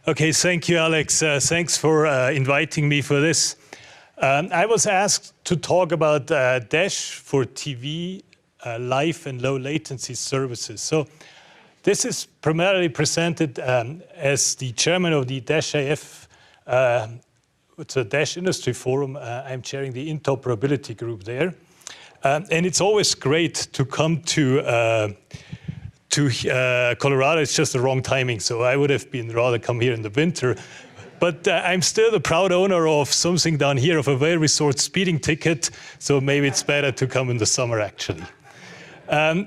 Okay, thank you, Alex. Thanks for inviting me for this. I was asked to talk about Dash for TV, live and low latency services. So this is primarily presented as the chairman of the Dash AF, it's a Dash Industry Forum. I'm chairing the interoperability group there. And it's always great to come to Colorado. It's just the wrong timing, so I would have been rather come here in the winter. But I'm still the proud owner of something down here, of a Vail Resort speeding ticket, so maybe it's better to come in the summer, actually.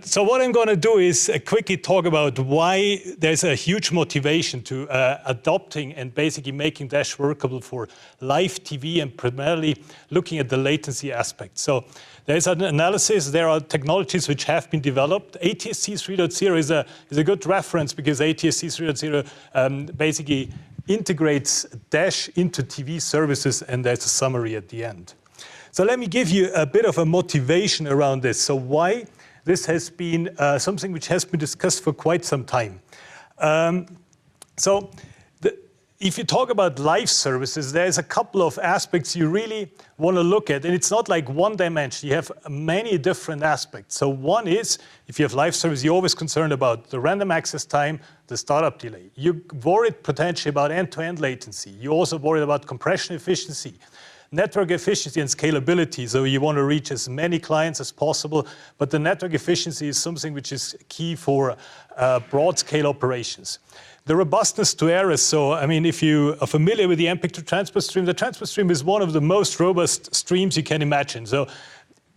So what I'm going to do is quickly talk about why there's a huge motivation to adopting and basically making Dash workable for live TV and primarily looking at the latency aspect. So there's an analysis. There are technologies which have been developed. Atsc 3.0 is a good reference because Atsc 3.0 basically integrates Dash into TV services, and there's a summary at the end. So let me give you a bit of a motivation around this. So why? This has been something which has been discussed for quite some time. If you talk about live services, there's a couple of aspects you really want to look at. And it's not like one dimension. You have many different aspects. So one is, if you have live service, you're always concerned about the random access time, the startup delay. You're worried potentially about end-to-end latency. You're also worried about compression efficiency, network efficiency and scalability, so you want to reach as many clients as possible, but the network efficiency is something which is key for broad-scale operations. The robustness to errors, so I mean, if you are familiar with the MPEG-2 transport stream, the transport stream is one of the most robust streams you can imagine. So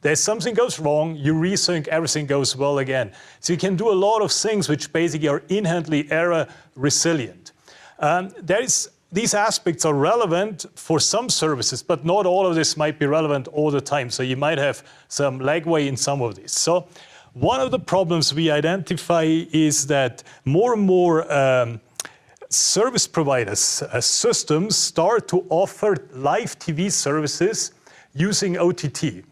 there's something goes wrong, you resync, everything goes well again. So you can do a lot of things which basically are inherently error resilient. These aspects are relevant for some services, but not all of this might be relevant all the time. So you might have some legway in some of these. So one of the problems we identify is that more and more service providers, systems start to offer live TV services using OTT.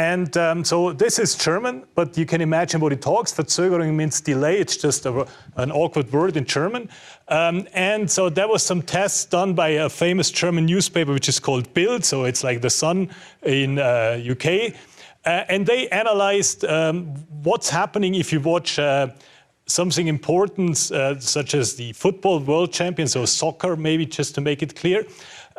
And so this is German, but you can imagine what it talks. Verzögerung means delay. It's just an awkward word in German. And so there was some tests done by a famous German newspaper, which is called Bild. So it's like the Sun in UK. And they analyzed what's happening if you watch something important, such as the football world champions, or soccer, maybe, just to make it clear.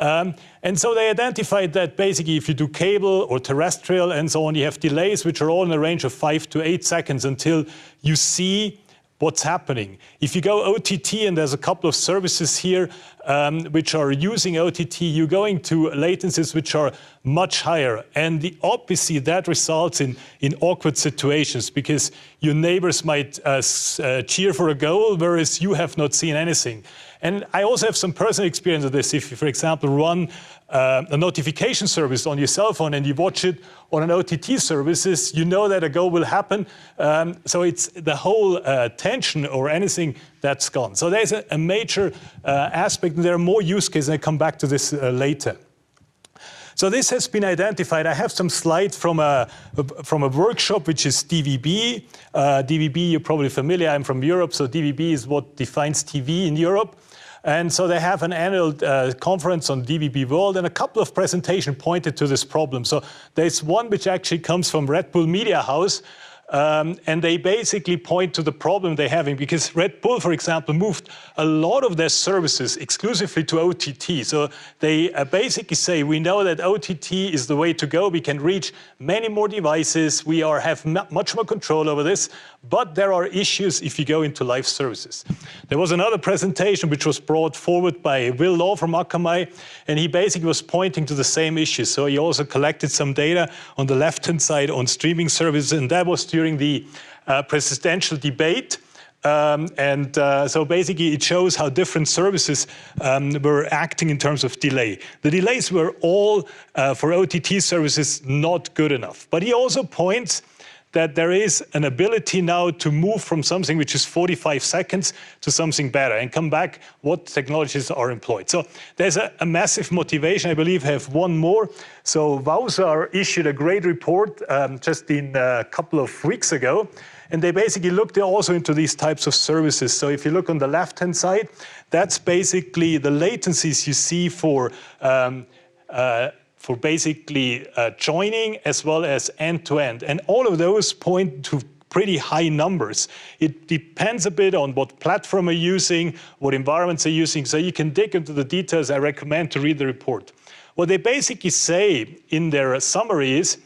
And so they identified that basically if you do cable or terrestrial and so on, you have delays which are all in the range of 5 to 8 seconds until you see what's happening. If you go OTT, and there's a couple of services here which are using OTT, you're going to latencies which are much higher. And obviously that results in awkward situations because your neighbors might cheer for a goal, whereas you have not seen anything. And I also have some personal experience of this. If you, for example, run a notification service on your cell phone and you watch it on an OTT services, you know that a goal will happen. So it's the whole tension or anything that's gone. So there's a major aspect, and there are more use cases, and I come back to this later. So this has been identified. I have some slides from a workshop, which is DVB. DVB, you're probably familiar. I'm from Europe, so DVB is what defines TV in Europe. And so they have an annual conference on DVB World, and a couple of presentations pointed to this problem. So there's one which actually comes from Red Bull Media House, and they basically point to the problem they're having because Red Bull, for example, moved a lot of their services exclusively to OTT. So they basically say, we know that OTT is the way to go. We can reach many more devices. We have much more control over this, but there are issues if you go into live services. There was another presentation which was brought forward by Will Law from Akamai, and he basically was pointing to the same issues. So he also collected some data on the left-hand side on streaming services, and that was during the presidential debate. So basically it shows how different services were acting in terms of delay. The delays were all, for OTT services, not good enough. But he also points that there is an ability now to move from something which is 45 seconds to something better and come back what technologies are employed. So there's a massive motivation. I believe I have one more. So Wowser issued a great report just in a couple of weeks ago. And they basically looked also into these types of services. So if you look on the left-hand side, that's basically the latencies you see for basically joining as well as end-to-end. And all of those point to pretty high numbers. It depends a bit on what platform you're using, what environments you're using. So you can dig into the details. I recommend to read the report. What they basically say in their summary is,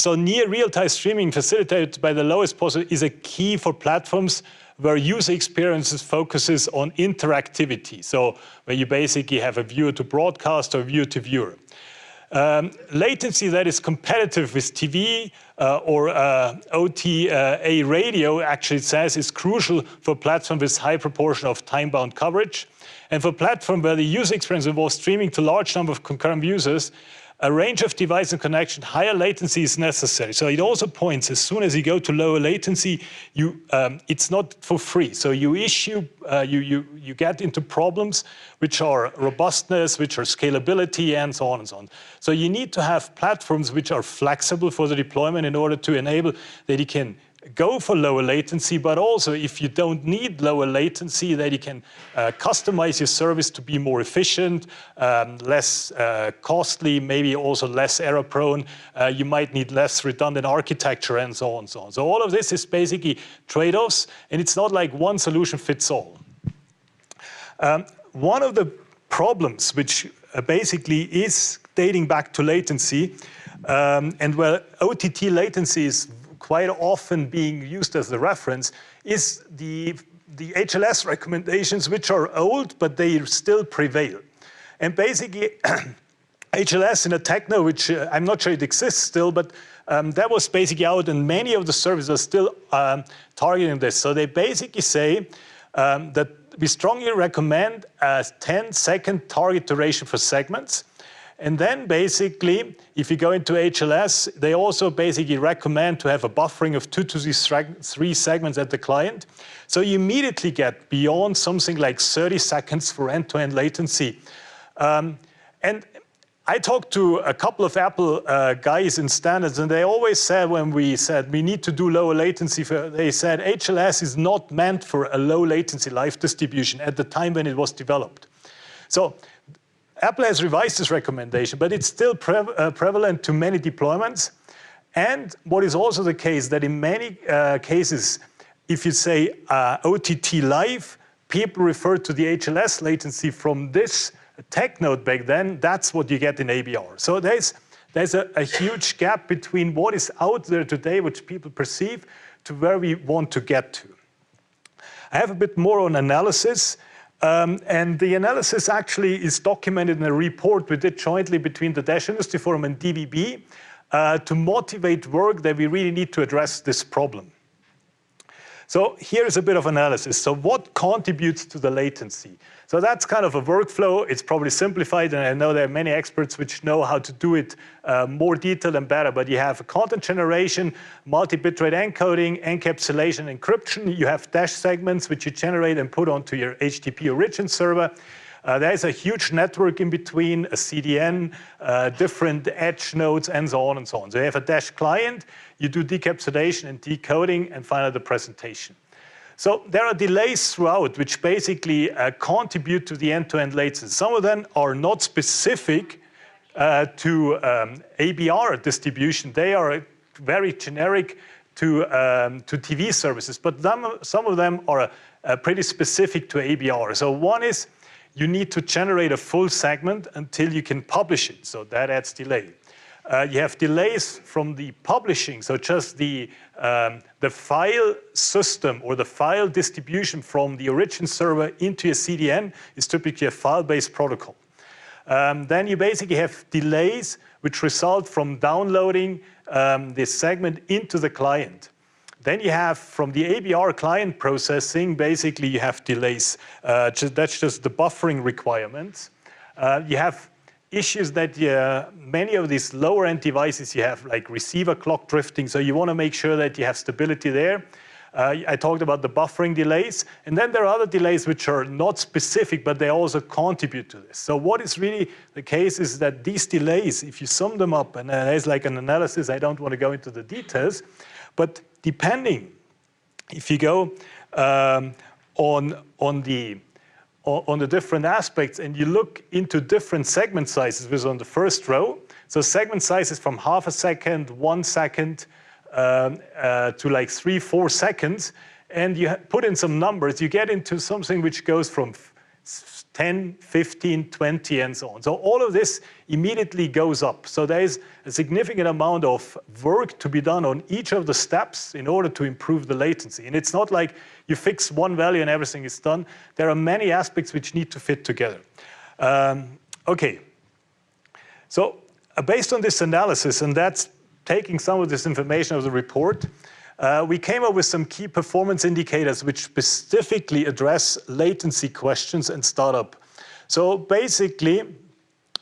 so near real-time streaming facilitated by the lowest possible is a key for platforms where user experiences focuses on interactivity. So where you basically have a viewer to broadcast or viewer to viewer. Latency that is competitive with TV or OTA radio, actually it says, is crucial for platforms with high proportion of time-bound coverage. And for platforms where the user experience involves streaming to large number of concurrent users, a range of device and connection, higher latency is necessary. So it also points, as soon as you go to lower latency, it's not for free. So you get into problems which are robustness, which are scalability, and so on and so on. So you need to have platforms which are flexible for the deployment in order to enable that you can go for lower latency, but also if you don't need lower latency, that you can customize your service to be more efficient, less costly, maybe also less error prone. You might need less redundant architecture and so on and so on. So all of this is basically trade-offs, and it's not like one solution fits all. One of the problems which basically is dating back to latency, and where OTT latency is quite often being used as the reference, is the HLS recommendations, which are old, but they still prevail. And basically, HLS in a techno, which I'm not sure it exists still, but that was basically out, and many of the services are still targeting this. So they basically say that we strongly recommend a 10-second target duration for segments. And then basically, if you go into HLS, they also basically recommend to have a buffering of 2 to 3 segments at the client. So you immediately get beyond something like 30 seconds for end-to-end latency. And I talked to a couple of Apple guys in standards, and they always said when we said we need to do lower latency, they said HLS is not meant for a low latency live distribution at the time when it was developed. So Apple has revised this recommendation, but it's still prevalent to many deployments. And what is also the case that in many cases, if you say OTT live, people refer to the HLS latency from this tech node back then. That's what you get in ABR. So there's a huge gap between what is out there today, which people perceive, to where we want to get to. I have a bit more on analysis. And the analysis actually is documented in a report we did jointly between the Dash Industry Forum and DVB to motivate work that we really need to address this problem. So here is a bit of analysis. So what contributes to the latency? So that's kind of a workflow. It's probably simplified, and I know there are many experts which know how to do it more detailed and better, but you have content generation, multi-bitrate encoding, encapsulation, encryption. You have dash segments which you generate and put onto your HTTP origin server. There's a huge network in between, a CDN, different edge nodes, and so on and so on. So you have a dash client, you do decapsulation and decoding, and finally the presentation. So there are delays throughout, which basically contribute to the end-to-end latency. Some of them are not specific to ABR distribution. They are very generic to TV services, but some of them are pretty specific to ABR. So one is you need to generate a full segment until you can publish it, so that adds delay. You have delays from the publishing, so just the file system or the file distribution from the origin server into a CDN is typically a file-based protocol. Then you basically have delays which result from downloading this segment into the client. Then you have from the ABR client processing, basically you have delays. That's just the buffering requirements. You have issues that many of these lower-end devices you have, like receiver clock drifting, so you want to make sure that you have stability there. I talked about the buffering delays, and then there are other delays which are not specific, but they also contribute to this. So what is really the case is that these delays, if you sum them up, and there's like an analysis, I don't want to go into the details, but depending, if you go on the different aspects and you look into different segment sizes, which is on the first row, so segment sizes from 0.5 second, 1 second, to like 3-4 seconds, and you put in some numbers, you get into something which goes from 10, 15, 20, and so on. So all of this immediately goes up. So there is a significant amount of work to be done on each of the steps in order to improve the latency. And it's not like you fix one value and everything is done. There are many aspects which need to fit together. Okay. So based on this analysis, and that's taking some of this information of the report, we came up with some key performance indicators which specifically address latency questions and startup. So basically,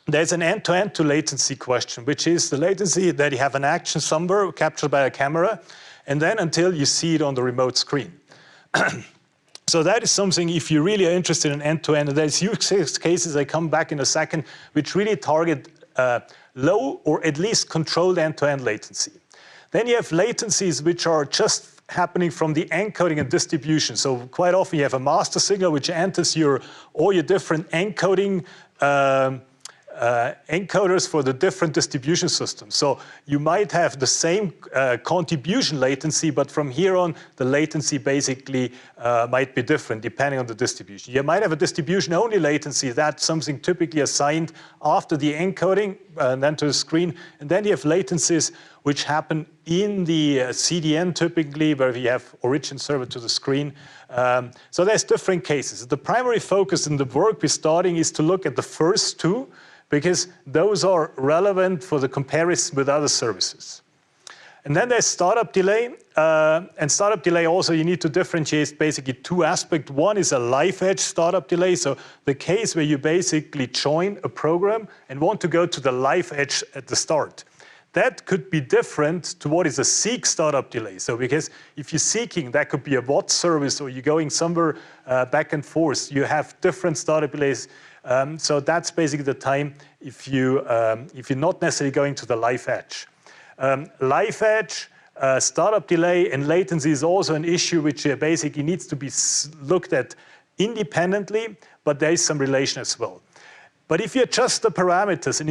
there's an end-to-end to latency question, which is the latency that you have an action somewhere captured by a camera, and then until you see it on the remote screen. So that is something, if you really are interested in end-to-end, and there's use cases, I come back in a second, which really target low or at least controlled end-to-end latency. Then you have latencies which are just happening from the encoding and distribution. So quite often you have a master signal which enters all your different encoding encoders for the different distribution systems. So you might have the same contribution latency, but from here on, the latency basically might be different depending on the distribution. You might have a distribution-only latency. That's something typically assigned after the encoding and then to the screen. And then you have latencies which happen in the CDN typically, where you have origin server to the screen. So there's different cases. The primary focus in the work we're starting is to look at the first two, because those are relevant for the comparison with other services. And then there's startup delay. And startup delay also, you need to differentiate basically two aspects. One is a live edge startup delay. So the case where you basically join a program and want to go to the live edge at the start. That could be different to what is a seek startup delay. So because if you're seeking, that could be a bot service or you're going somewhere back and forth. You have different startup delays. So that's basically the time if you're not necessarily going to the live edge. Live edge, startup delay, and latency is also an issue which basically needs to be looked at independently, but there is some relation as well. But if you adjust the parameters and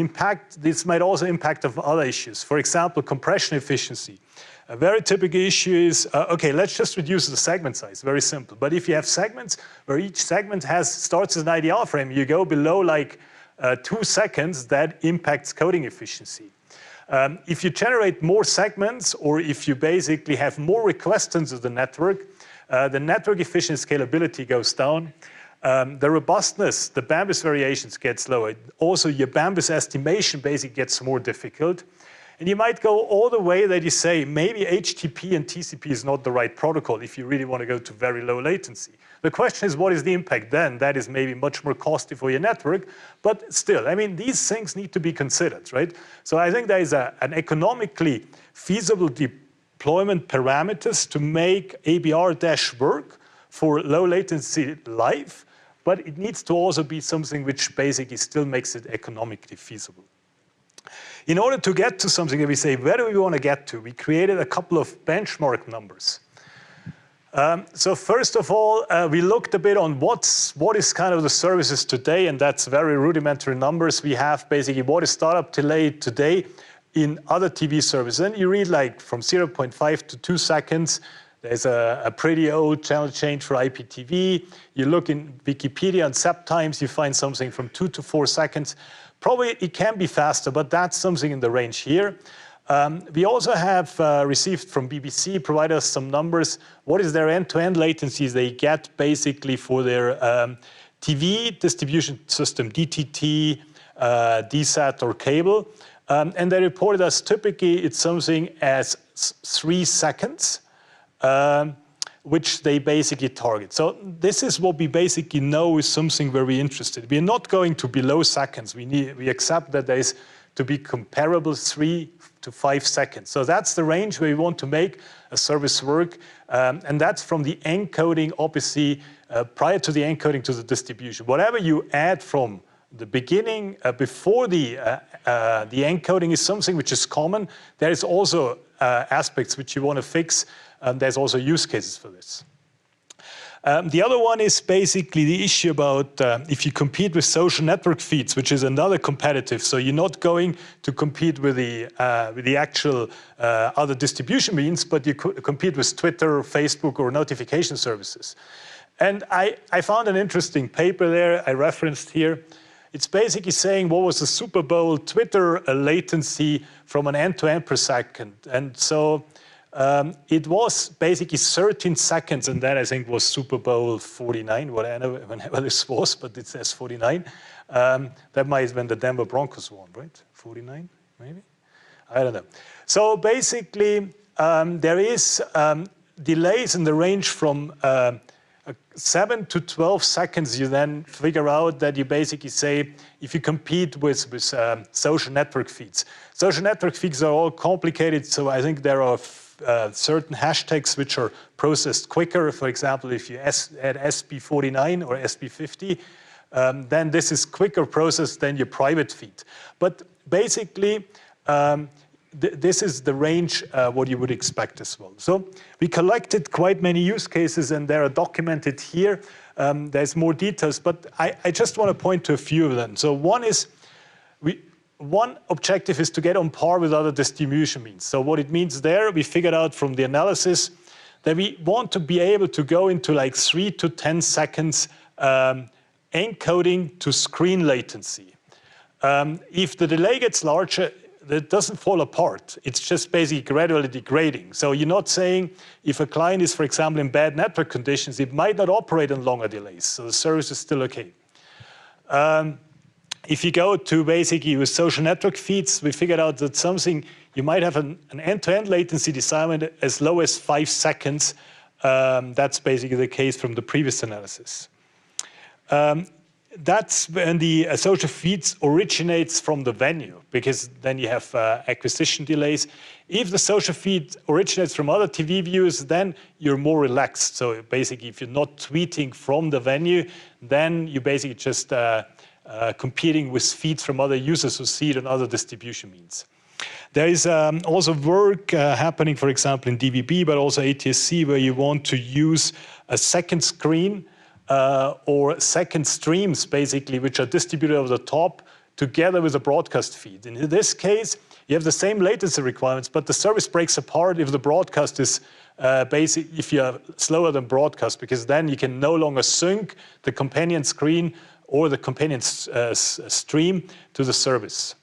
this might also impact of other issues. For example, compression efficiency. A very typical issue is, okay, let's just reduce the segment size, very simple. But if you have segments where each segment starts as an IDR frame, you go below like 2 seconds, that impacts coding efficiency. If you generate more segments or if you basically have more requests into the network efficiency scalability goes down. The robustness, the bandwidth variations gets lower. Also, your bandwidth estimation basically gets more difficult. And you might go all the way that you say, maybe HTTP and TCP is not the right protocol if you really want to go to very low latency. The question is, what is the impact then? That is maybe much more costly for your network, but still, I mean, these things need to be considered, right? So I think there is an economically feasible deployment parameters to make ABR- work for low latency live, but it needs to also be something which basically still makes it economically feasible. In order to get to something that we say, where do we want to get to? We created a couple of benchmark numbers. So first of all, we looked a bit on what is kind of the services today, and that's very rudimentary numbers. We have basically what is startup delay today in other TV services. And you read like from 0.5 to 2 seconds. There's a pretty old channel change for IPTV. You look in Wikipedia and SepTimes, you find something from 2 to 4 seconds. Probably it can be faster, but that's something in the range here. We also have received from BBC, provide us some numbers. What is their end-to-end latencies they get basically for their TV distribution system, DTT, DSAT, or cable. And they reported us typically it's something as 3 seconds. which they basically target. So this is what we basically know is something very interested. We're not going to below seconds. We accept that there is to be comparable 3 to 5 seconds. So that's the range where we want to make a service work. And that's from the encoding, obviously, prior to the encoding to the distribution. Whatever you add from the beginning, before the encoding is something which is common. There is also aspects which you want to fix. There's also use cases for this. The other one is basically the issue about if you compete with social network feeds, which is another competitive. So you're not going to compete with the actual other distribution means, but you compete with Twitter, Facebook, or notification services. And I found an interesting paper there I referenced here. It's basically saying what was the Super Bowl Twitter latency from an end-to-end per second. And so it was basically 13 seconds, and that I think was Super Bowl 49, whenever this was, but it says 49. That might have been the Denver Broncos won, right? 49, maybe? I don't know. So basically, there is delays in the range from 7 to 12 seconds. You then figure out that you basically say, if you compete with social network feeds. Social network feeds are all complicated, so I think there are certain hashtags which are processed quicker. For example, if you add SB49 or SB50, then this is quicker processed than your private feed. But basically, this is the range what you would expect as well. So we collected quite many use cases, and they are documented here. There's more details, but I just want to point to a few of them. So one objective is to get on par with other distribution means. So what it means there, we figured out from the analysis that we want to be able to go into like 3 to 10 seconds encoding to screen latency. If the delay gets larger, it doesn't fall apart. It's just basically gradually degrading. So you're not saying if a client is, for example, in bad network conditions, it might not operate on longer delays. So the service is still okay. If you go to basically with social network feeds, we figured out that you might have an end-to-end latency designed as low as 5 seconds. That's basically the case from the previous analysis. That's when the social feeds originates from the venue, because then you have acquisition delays. If the social feed originates from other TV viewers, then you're more relaxed. So basically, if you're not tweeting from the venue, then you basically just competing with feeds from other users who see it on other distribution means. There is also work happening, for example, in DVB, but also Atsc, where you want to use a second screen or second streams, basically, which are distributed over the top together with a broadcast feed. And in this case, you have the same latency requirements, but the service breaks apart if the broadcast is if you're slower than broadcast, because then you can no longer sync the companion screen or the companion stream to the service.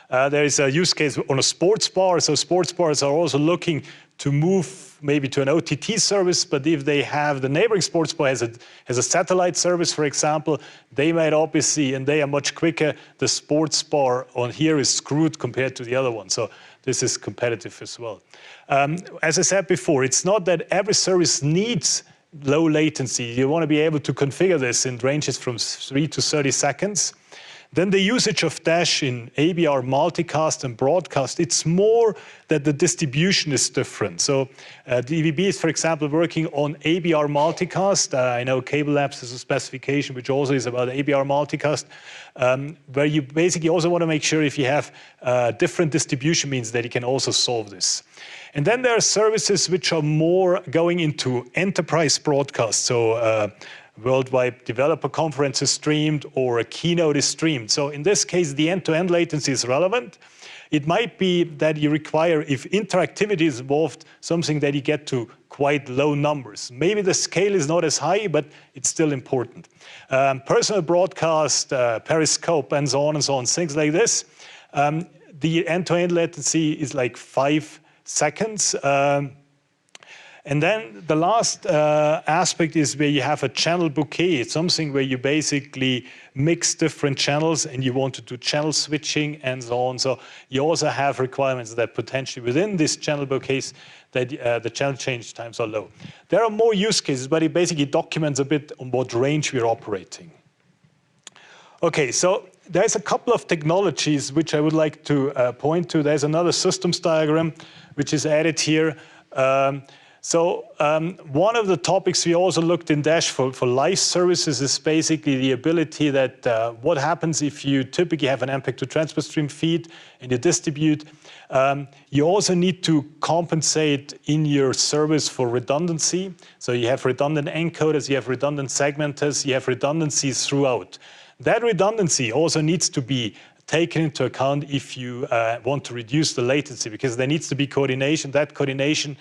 There is a use case on a sports bar. So sports bars are also looking to move maybe to an OTT service, but if they have the neighboring sports bar has a satellite service, for example, they might obviously, and they are much quicker, the sports bar on here is screwed compared to the other one. So this is competitive as well. As I said before, it's not that every service needs low latency. You want to be able to configure this in ranges from 3 to 30 seconds. Then the usage of Dash in ABR multicast and broadcast, it's more that the distribution is different. So DVB is, for example, working on ABR multicast. I know Cable Labs has a specification which also is about ABR multicast, where you basically also want to make sure if you have different distribution means that you can also solve this. And then there are services which are more going into enterprise broadcast. So worldwide developer conference is streamed or a keynote is streamed. So in this case, the end-to-end latency is relevant. It might be that you require, if interactivity is involved, something that you get to quite low numbers. Maybe the scale is not as high, but it's still important. Personal broadcast, Periscope, and so on, things like this. The end-to-end latency is like 5 seconds. And then the last aspect is where you have a channel bouquet. It's something where you basically mix different channels and you want to do channel switching and so on. So you also have requirements that potentially within this channel bouquets that the channel change times are low. There are more use cases, but it basically documents a bit on what range we're operating. Okay, so there's a couple of technologies which I would like to point to. There's another systems diagram which is added here. One of the topics we also looked in Dash for live services is basically the ability that what happens if you typically have an MPEG to transfer stream feed and you distribute. You also need to compensate in your service for redundancy. So you have redundant encoders, you have redundant segmenters, you have redundancies throughout. That redundancy also needs to be taken into account if you want to reduce the latency, because there needs to be coordination. That coordination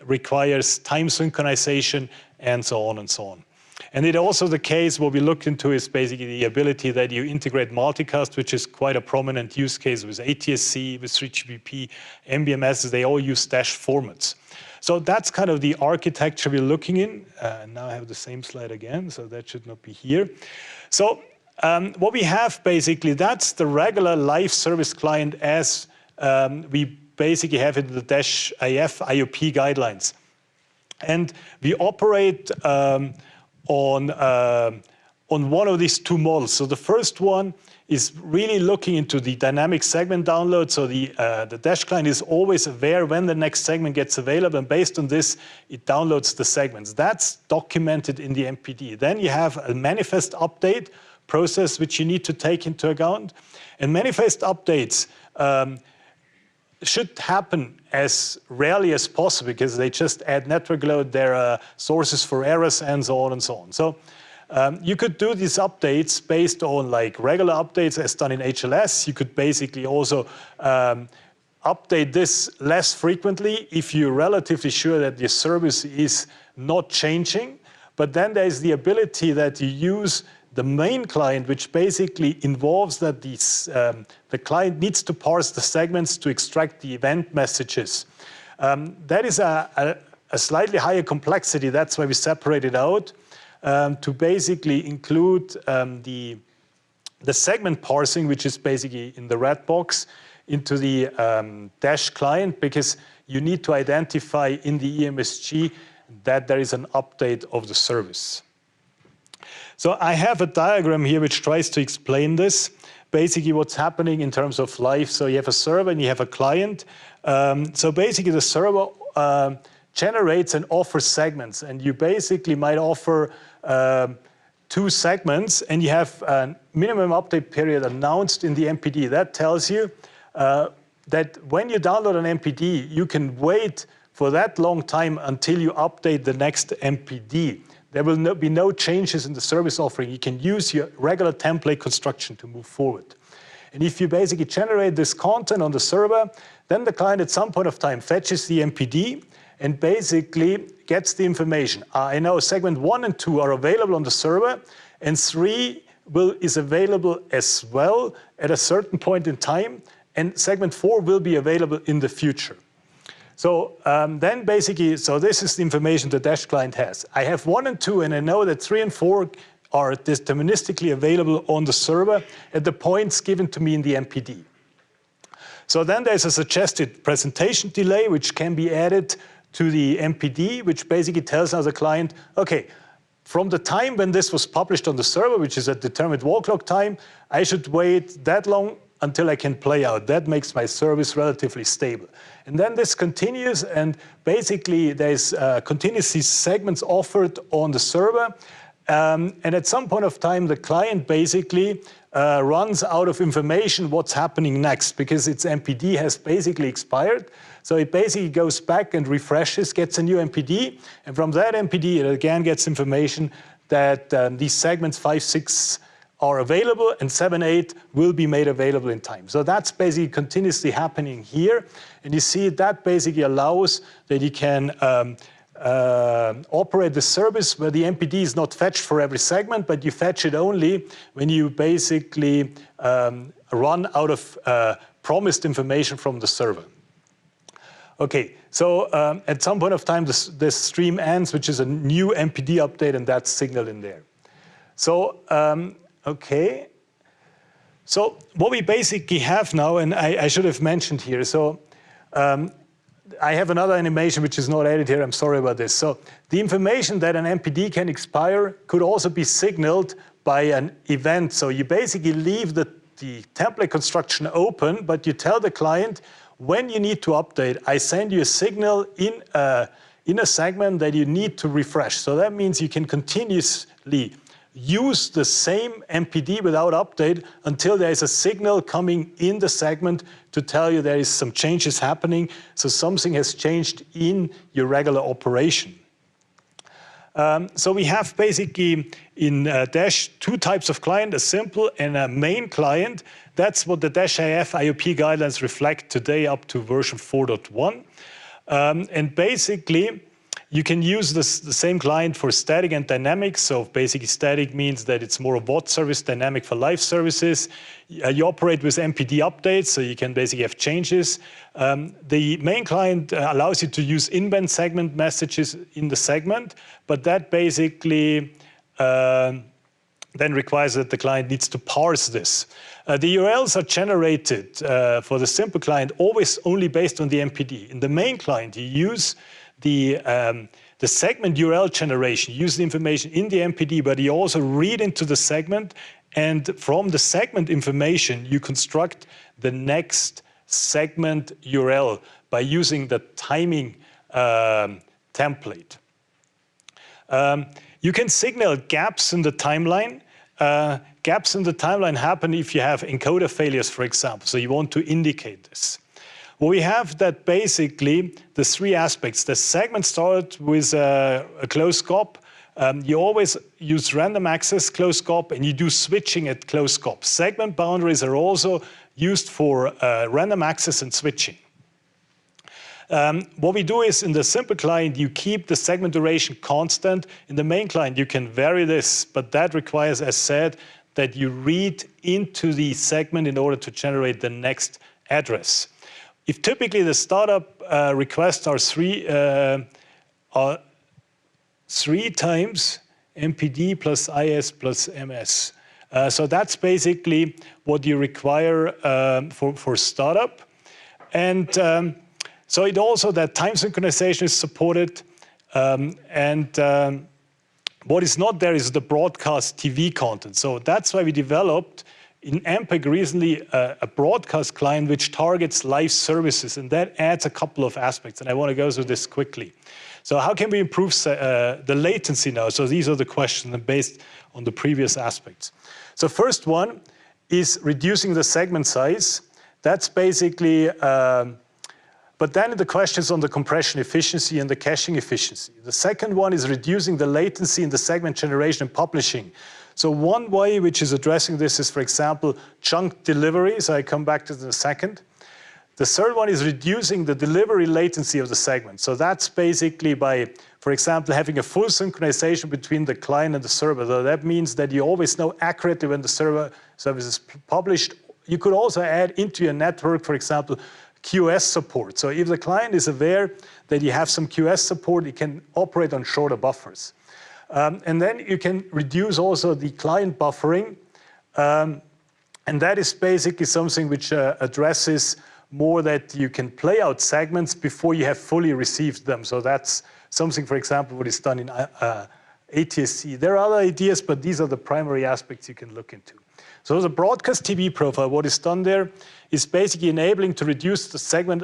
requires time synchronization and so on and so on. And it also the case what we looked into is basically the ability that you integrate multicast, which is quite a prominent use case with Atsc, with 3GPP, MBMS, they all use Dash formats. So that's kind of the architecture we're looking in. Now I have the same slide again, so that should not be here. So what we have basically, that's the regular live service client as we basically have it in the Dash IF IOP guidelines. And we operate on one of these two models. So the first one is really looking into the dynamic segment download. So the Dash client is always aware when the next segment gets available, and based on this, it downloads the segments. That's documented in the MPD. Then you have a manifest update process which you need to take into account. And manifest updates should happen as rarely as possible because they just add network load, there are sources for errors and so on and so on. So you could do these updates based on like regular updates as done in HLS. You could basically also update this less frequently if you're relatively sure that your service is not changing. But then there's the ability that you use the main client, which basically involves that the client needs to parse the segments to extract the event messages. That is a slightly higher complexity. That's why we separate it out to basically include the segment parsing, which is basically in the red box, into the Dash client, because you need to identify in the EMSG that there is an update of the service. So I have a diagram here which tries to explain this. Basically what's happening in terms of live. So you have a server and you have a client. So basically the server generates and offers segments, and you basically might offer 2 segments, and you have a minimum update period announced in the MPD. That tells you that when you download an MPD, you can wait for that long time until you update the next MPD. There will be no changes in the service offering. You can use your regular template construction to move forward. And if you basically generate this content on the server, then the client at some point of time fetches the MPD and basically gets the information. I know segment 1 and 2 are available on the server, and 3 is available as well at a certain point in time, and segment 4 will be available in the future. So then basically, so this is the information the Dash client has. I have 1 and 2, and I know that 3 and 4 are deterministically available on the server at the points given to me in the MPD. So then there's a suggested presentation delay, which can be added to the MPD, which basically tells now the client, okay, from the time when this was published on the server, which is a determined wall clock time, I should wait that long until I can play out. That makes my service relatively stable. And then this continues, and basically there's continuously segments offered on the server. And at some point of time, the client basically runs out of information what's happening next, because its MPD has basically expired. So it basically goes back and refreshes, gets a new MPD, and from that MPD it again gets information that these segments 5, 6 are available, and 7, 8 will be made available in time. So that's basically continuously happening here. And you see that basically allows that you can operate the service where the MPD is not fetched for every segment, but you fetch it only when you basically run out of promised information from the server. Okay, so at some point of time, this stream ends, which is a new MPD update, and that's signaled in there. So, okay. So what we basically have now, and I should have mentioned here, so I have another animation which is not added here, I'm sorry about this. So the information that an MPD can expire could also be signaled by an event. So you basically leave the template construction open, but you tell the client, when you need to update, I send you a signal in a segment that you need to refresh. So that means you can continuously use the same MPD without update until there is a signal coming in the segment to tell you there is some changes happening. So something has changed in your regular operation. So we have basically in Dash 2 types of client, a simple and a main client. That's what the Dash IF IOP guidelines reflect today up to version 4.1. And basically, you can use the same client for static and dynamic. So basically static means that it's more a WAT service, dynamic for live services. You operate with MPD updates, so you can basically have changes. The main client allows you to use in-band segment messages in the segment, but that basically then requires that the client needs to parse this. The URLs are generated for the simple client always only based on the MPD. In the main client, you use the segment URL generation, use the information in the MPD, but you also read into the segment, and from the segment information, you construct the next segment URL by using the timing template. You can signal gaps in the timeline. Gaps in the timeline happen if you have encoder failures, for example, so you want to indicate this. Well, we have that basically the three aspects. The segment starts with a close scope. You always use random access close scope, and you do switching at close scope. Segment boundaries are also used for random access and switching. What we do is in the simple client, you keep the segment duration constant. In the main client, you can vary this, but that requires, as said, that you read into the segment in order to generate the next address. If typically the startup requests are three times MPD plus IS plus MS. So that's basically what you require for startup. And so it also, that time synchronization is supported. What is not there is the broadcast TV content. So that's why we developed in MPEG recently a broadcast client which targets live services, and that adds a couple of aspects, and I want to go through this quickly. So how can we improve the latency now? So these are the questions based on the previous aspects. So first one is reducing the segment size. That's basically, but then the question is on the compression efficiency and the caching efficiency. The second one is reducing the latency in the segment generation and publishing. So one way which is addressing this is, for example, chunk delivery. So I come back to this in a second. The third one is reducing the delivery latency of the segment. So that's basically by, for example, having a full synchronization between the client and the server. So that means that you always know accurately when the service is published. You could also add into your network, for example, QoS support. So if the client is aware that you have some QoS support, it can operate on shorter buffers. And then you can reduce also the client buffering. And that is basically something which addresses more that you can play out segments before you have fully received them. So that's something, for example, what is done in ATSC. There are other ideas, but these are the primary aspects you can look into. So the broadcast TV profile, what is done there is basically enabling to reduce the segment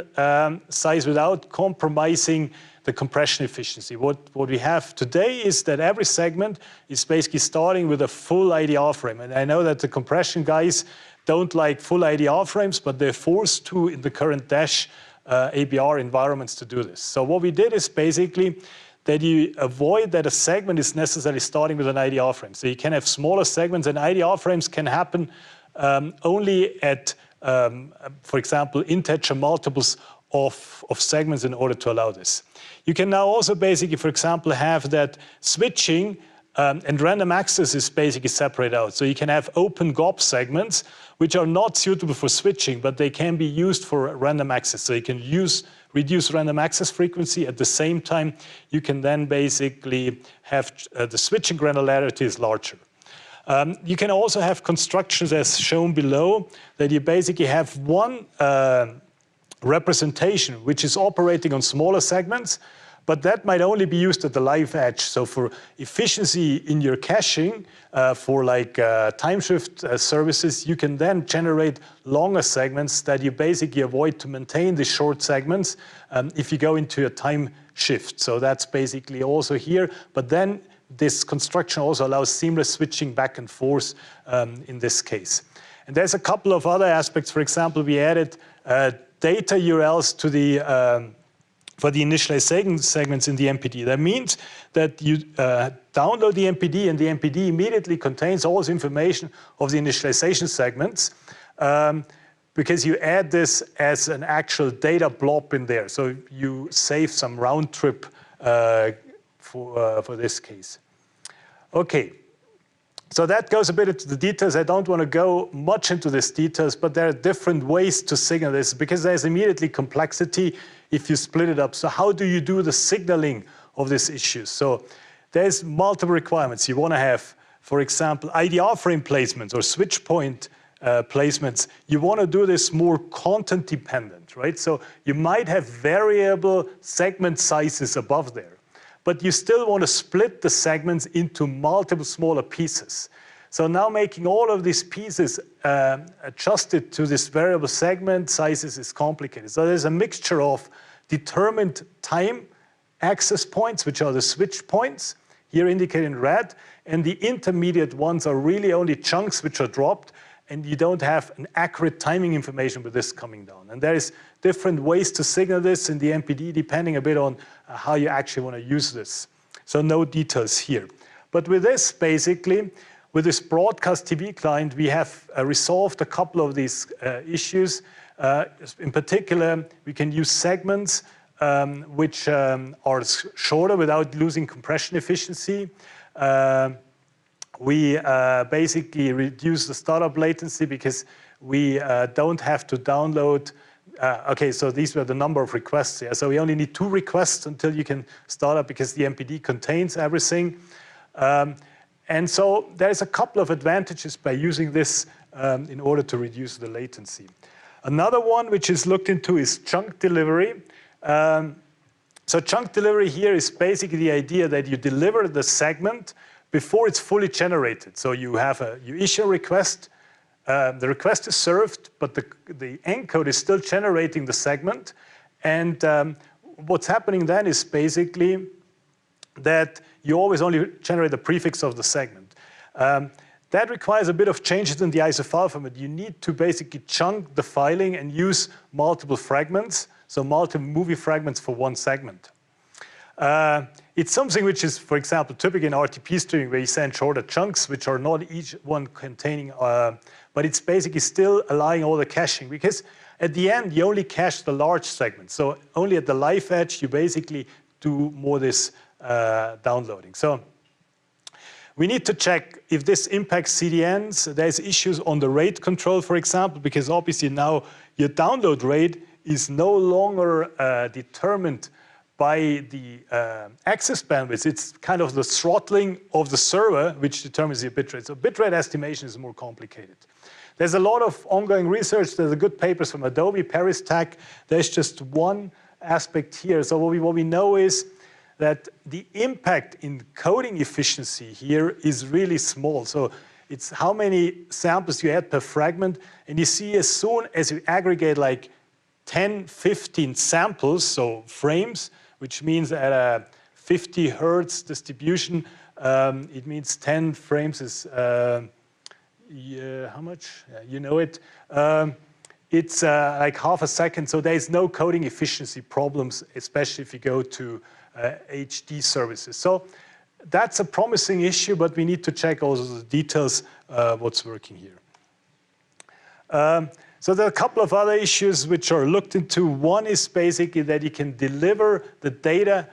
size without compromising the compression efficiency. What we have today is that every segment is basically starting with a full IDR frame. And I know that the compression guys don't like full IDR frames, but they're forced to in the current Dash ABR environments to do this. So what we did is basically that you avoid that a segment is necessarily starting with an IDR frame. So you can have smaller segments, and IDR frames can happen only at, for example, integer multiples of segments in order to allow this. You can now also basically, for example, have that switching and random access is basically separated out. So you can have open GOP segments which are not suitable for switching, but they can be used for random access. So you can use reduce random access frequency. At the same time, you can then basically have the switching granularity is larger. You can also have constructions as shown below, that you basically have one representation which is operating on smaller segments, but that might only be used at the live edge. So for efficiency in your caching, for like time shift services, you can then generate longer segments that you basically avoid to maintain the short segments if you go into a time shift. So that's basically also here, but then this construction also allows seamless switching back and forth in this case. And there's a couple of other aspects. For example, we added data URLs to the for the initialization segments in the MPD. That means that you download the MPD, and the MPD immediately contains all this information of the initialization segments, because you add this as an actual data blob in there. So you save some round trip for this case. Okay. So that goes a bit into the details. I don't want to go much into these details, but there are different ways to signal this, because there's immediately complexity if you split it up. So how do you do the signaling of these issues? So there's multiple requirements. You want to have, for example, IDR frame placements or switch point placements. You want to do this more content dependent, right? So you might have variable segment sizes above there, but you still want to split the segments into multiple smaller pieces. So now making all of these pieces adjusted to this variable segment sizes is complicated. So there's a mixture of determined time access points, which are the switch points, here indicated in red, and the intermediate ones are really only chunks which are dropped, and you don't have an accurate timing information with this coming down. And there is different ways to signal this in the MPD, depending a bit on how you actually want to use this. So no details here. But with this, basically, with this broadcast TV client, we have resolved a couple of these issues. In particular, we can use segments which are shorter without losing compression efficiency. We basically reduce the startup latency because we don't have to download. Okay, so these were the number of requests here. So we only need 2 requests until you can start up, because the MPD contains everything. And so there's a couple of advantages by using this in order to reduce the latency. Another one which is looked into is chunk delivery. So chunk delivery here is basically the idea that you deliver the segment before it's fully generated. So you issue a request, the request is served, but the encode is still generating the segment. And what's happening then is basically that you always only generate the prefix of the segment. That requires a bit of changes in the ISO file format. You need to basically chunk the filing and use multiple fragments, so multiple movie fragments for one segment. It's something which is, for example, typical in RTP streaming, where you send shorter chunks, which are not each one containing, but it's basically still allowing all the caching, because at the end, you only cache the large segments. So only at the live edge, you basically do more this downloading. So we need to check if this impacts CDNs. There's issues on the rate control, for example, because obviously now your download rate is no longer determined by the access bandwidth. It's kind of the throttling of the server which determines the bitrate. So bitrate estimation is more complicated. There's a lot of ongoing research. There's a good papers from Adobe, Paris Tech. There's just one aspect here. So what we know is that the impact in coding efficiency here is really small. So it's how many samples you add per fragment. And you see as soon as you aggregate like 10, 15 samples, so frames, which means at a 50 hertz distribution, it means 10 frames is, how much? You know it. It's like half a second, so there's no coding efficiency problems, especially if you go to HD services. So that's a promising issue, but we need to check also the details, what's working here. So there are a couple of other issues which are looked into. One is basically that you can deliver the data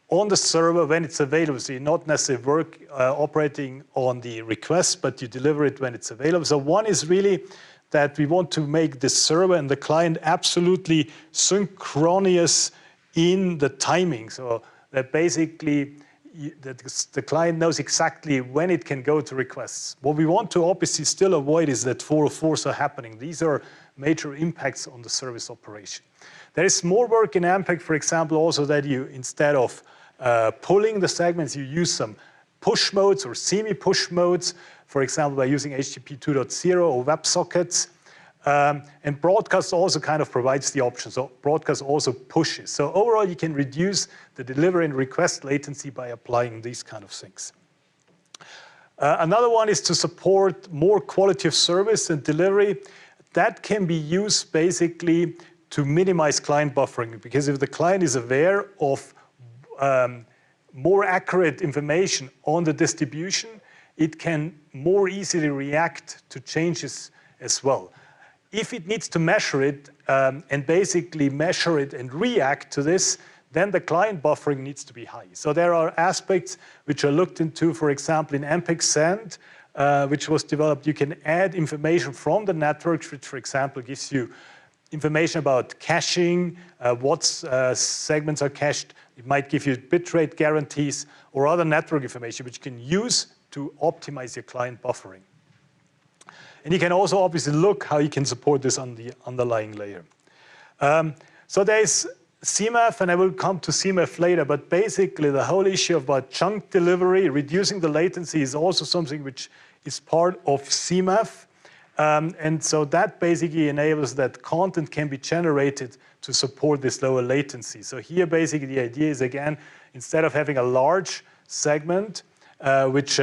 on the server when it's available. So you're not necessarily operating on the request, but you deliver it when it's available. So one is really that we want to make the server and the client absolutely synchronous in the timing, so that basically the client knows exactly when it can go to requests. What we want to obviously still avoid is that 404s are happening. These are major impacts on the service operation. There is more work in AMPEC, for example, also that you, instead of pulling the segments, you use some push modes or semi-push modes, for example, by using HTTP 2.0 or WebSockets. And broadcast also kind of provides the option. So broadcast also pushes. So overall, you can reduce the delivery and request latency by applying these kind of things. Another one is to support more quality of service and delivery. That can be used basically to minimize client buffering, because if the client is aware of more accurate information on the distribution, it can more easily react to changes as well. If it needs to measure it and basically measure it and react to this, then the client buffering needs to be high. So there are aspects which are looked into, for example, in AMPEC Send, which was developed. You can add information from the networks, which, for example, gives you information about caching, what segments are cached. It might give you bitrate guarantees or other network information, which you can use to optimize your client buffering. And you can also obviously look how you can support this on the underlying layer. So there's CMAF, and I will come to CMAF later, but basically the whole issue about chunk delivery, reducing the latency, is also something which is part of CMAF. And so that basically enables that content can be generated to support this lower latency. So here basically the idea is, again, instead of having a large segment, which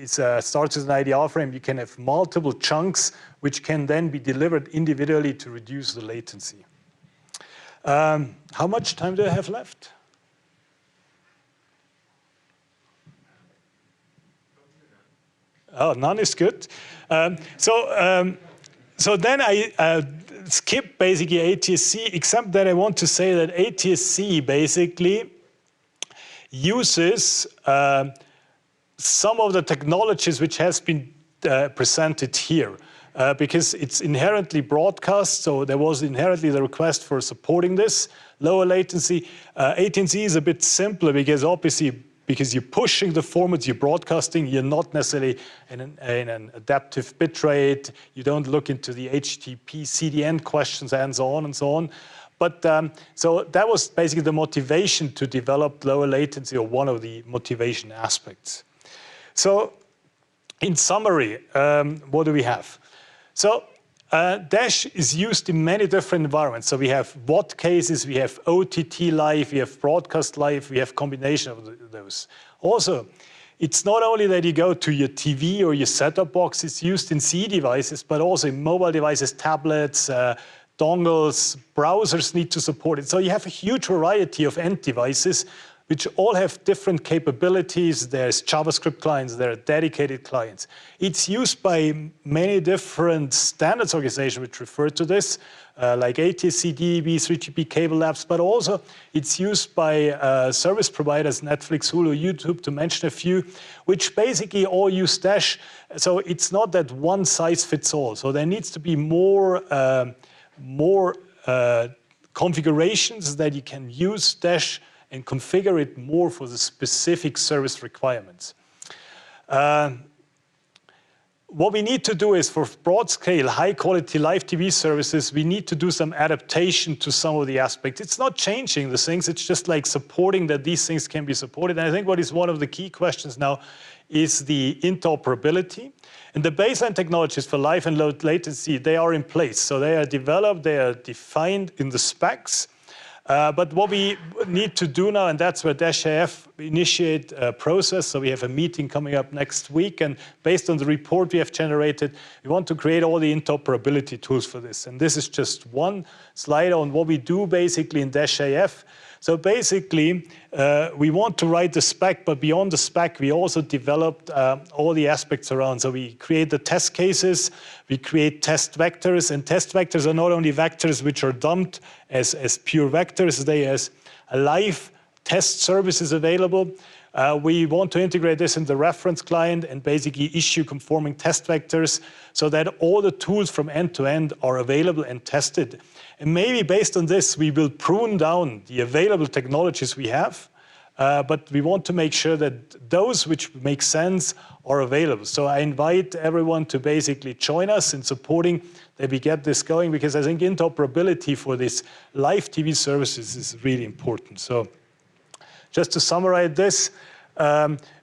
starts with an IDR frame, you can have multiple chunks which can then be delivered individually to reduce the latency. How much time do I have left? Oh, none is good. So then I skip basically Atsc, except that I want to say that Atsc basically uses some of the technologies which has been presented here, because it's inherently broadcast, so there was inherently the request for supporting this lower latency. Atsc is a bit simpler because obviously, because you're pushing the formats, you're broadcasting, you're not necessarily in an adaptive bitrate, you don't look into the HTTP CDN questions and so on and so on. But so that was basically the motivation to develop lower latency, or one of the motivation aspects. So in summary, what do we have? So Dash is used in many different environments. So we have WAT cases, we have OTT live, we have broadcast live, we have combination of those. Also, it's not only that you go to your TV or your set-top box, it's used in CE devices, but also in mobile devices, tablets, dongles, browsers need to support it. So you have a huge variety of end devices which all have different capabilities. There's JavaScript clients, there are dedicated clients. It's used by many different standards organizations which refer to this, like Atsc, DEB, 3GP, Cable Labs, but also it's used by service providers, Netflix, Hulu, YouTube, to mention a few, which basically all use Dash. So it's not that one size fits all. So there needs to be more configurations that you can use Dash and configure it more for the specific service requirements. What we need to do is, for broad-scale, high-quality live TV services, we need to do some adaptation to some of the aspects. It's not changing the things, it's just like supporting that these things can be supported. And I think what is one of the key questions now is the interoperability. And the baseline technologies for live and low latency, they are in place. So they are developed, they are defined in the specs. But what we need to do now, and that's where Dash-IF initiate a process. So we have a meeting coming up next week, and based on the report we have generated, we want to create all the interoperability tools for this. And this is just one slide on what we do basically in Dash-IF. So basically, we want to write the spec, but beyond the spec, we also developed all the aspects around. So we create the test cases, we create test vectors, and test vectors are not only vectors which are dumped as pure vectors, they as a live test services available. We want to integrate this in the reference client and basically issue conforming test vectors so that all the tools from end to end are available and tested. And maybe based on this, we will prune down the available technologies we have, but we want to make sure that those which make sense are available. So I invite everyone to basically join us in supporting that we get this going, because I think interoperability for this live TV services is really important. So just to summarize this,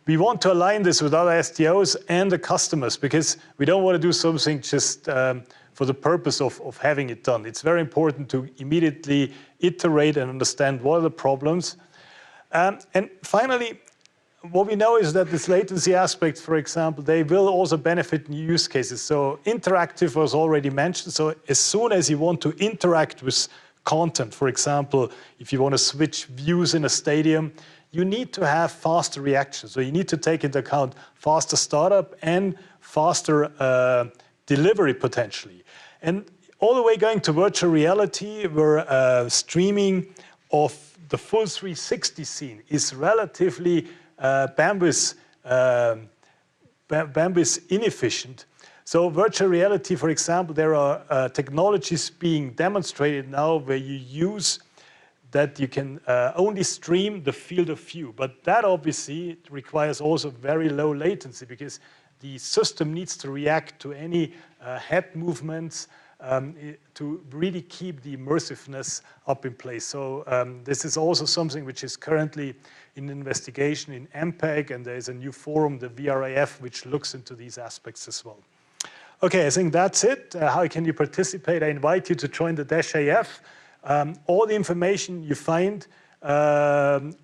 we want to align this with other STOs and the customers, because we don't want to do something just for the purpose of having it done. It's very important to immediately iterate and understand what are the problems. And finally, what we know is that this latency aspect, for example, they will also benefit new use cases. So interactive was already mentioned. So as soon as you want to interact with content, for example, if you want to switch views in a stadium, you need to have faster reactions. So you need to take into account faster startup and faster delivery potentially. And all the way going to virtual reality, where streaming of the full 360 scene is relatively bandwidth inefficient. So virtual reality, for example, there are technologies being demonstrated now where you use that you can only stream the field of view. But that obviously requires also very low latency, because the system needs to react to any head movements to really keep the immersiveness up in place. So this is also something which is currently in investigation in MPEG, and there's a new forum, the VRAF, which looks into these aspects as well. Okay, I think that's it. How can you participate? I invite you to join the -AF. All the information you find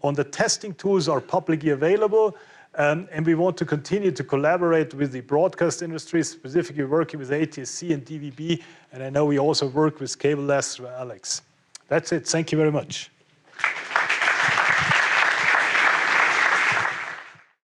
on the testing tools are publicly available. And we want to continue to collaborate with the broadcast industry, specifically working with Atsc and DVB. And I know we also work with Cable Labs through Alex. That's it. Thank you very much.